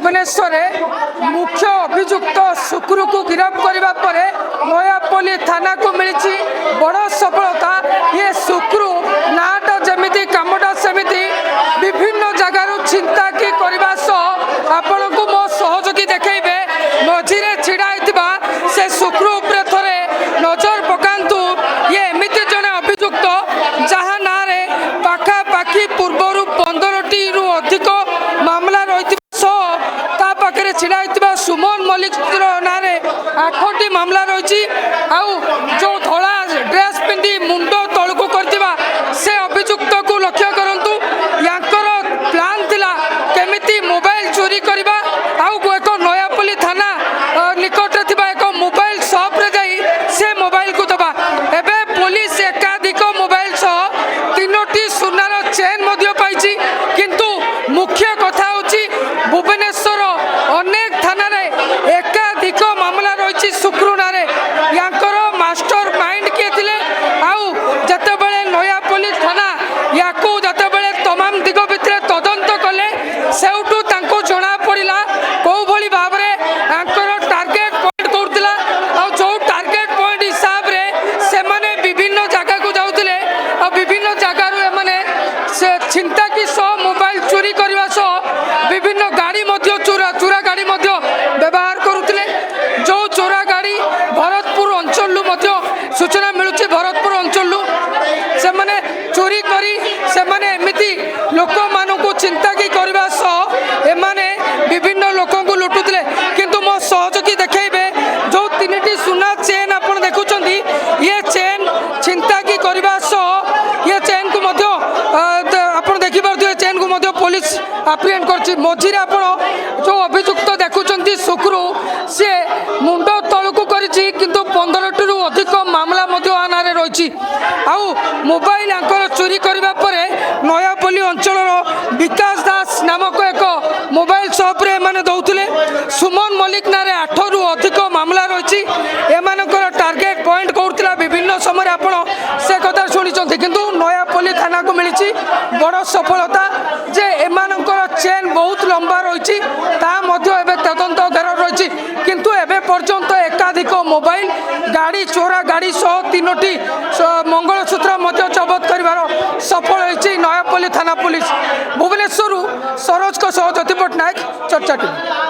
भुवनेश्वर मुख्य अभियुक्त शुक्र को गिरफ्त करने पर नयापल्ली थाना को मिली बड़ सफलता। ये शुक्र नाटा जमी कमटा सेमती विभिन्न जगार चिंता की करने सह आपण को मो सहयोगी देखेबे मझीरे छिड़ा से शुक्र उपरे थरे नजर पकांतु। ये एमती जड़े अभियुक्त जहाँ ना पाखापाखि पूर्वर 15टी अधिक मामला रही पाखे छिड़ा सुमन मल्लिक ना 8टी मामला रही। जो धला ड्रेस पिंधि मुंड तलू कर से अभियुक्त को लक्ष्य करंतु यांकर प्लान थिला केमिति मोबाइल चोरी करबा एक नयापल्ली थाना निकट एक मोबाइल शॉप रे जाई से मोबाइल को दबा। एबे पुलिस एकाधिक मोबाइल सह 3टी सुनार चेन मध्य पाइछि। किंतु मुख्य कथा होछि भुवनेश्वर अनेक थाना रे एकाधिक मामला रही शुक्र नारे यांकर मास्टर माइंड किए थिले। आउ जतेबेले नयापल्ली थाना याकू जतेबेले तमाम दिग भितर तदंत कले सेउटू तांको जणा पड़िला को भली भाव रे यांकर टार्गेट पॉइंट करथिला। आ जो टार्गेट पॉइंट हिसाब रे से माने विभिन्न जगह को जाउथिले आ विभिन्न जगह रे माने से चिंता की सो मोबाइल चोरी करबा सो विभिन्न गाड़ी मध्य चोरा गाड़ी मध्य व्यवहार करुथिले। जो चोरा गाड़ी भरतपुर अंचल मध्य सूचना मिलुछि भरतपुर अंचल से माने चोरी करी से माने एमिति लोक मानकु चिंता की करबा सह एमाने विभिन्न लोकों को लुटुथिले। किंतु मो सहयोगी देखेबे जो 3टी सुना चेन आपण देखुचंदी ये चेन चिंता की करबा सह ये चेन को मध्य आपण देखि पारथि चेन को मध्य पुलिस अप्रिहेंड करछि। मझिरे आपण जो अभियुक्त देखुचंदी शुक्र से मुंड तलू करिछि किंतु 15टी अधिक मामला मध्य आनारे रही। आउ मोबाइल आंकर चोरी करबा परे नयापल्ली अंचल विकास दास नामक एक मोबाइल शॉप रे माने दउथिले। सुमन मल्लिक नारे 8 रु अधिक मामला रही। एमानकर टार्गेट पॉइंट करथिला विभिन्न समय आपण से कथा शुनिचंती। किंतु नयापल्ली थाना को मिली बड़ सफलता जे एमानकर चेन बहुत लंबा रही ता मध्य एबे तदंत घर रही। किंतु एबे पर्यंत एकाधिक मोबाइल गाड़ी चोरा गाड़ी सह 3टी मंगलसूत्र मध्य जबत कर सफल होती नयापल्ली थाना पुलिस। भुवनेश्वर सरोज को सह ज्योति पट्टनायक चर्चा टीवी।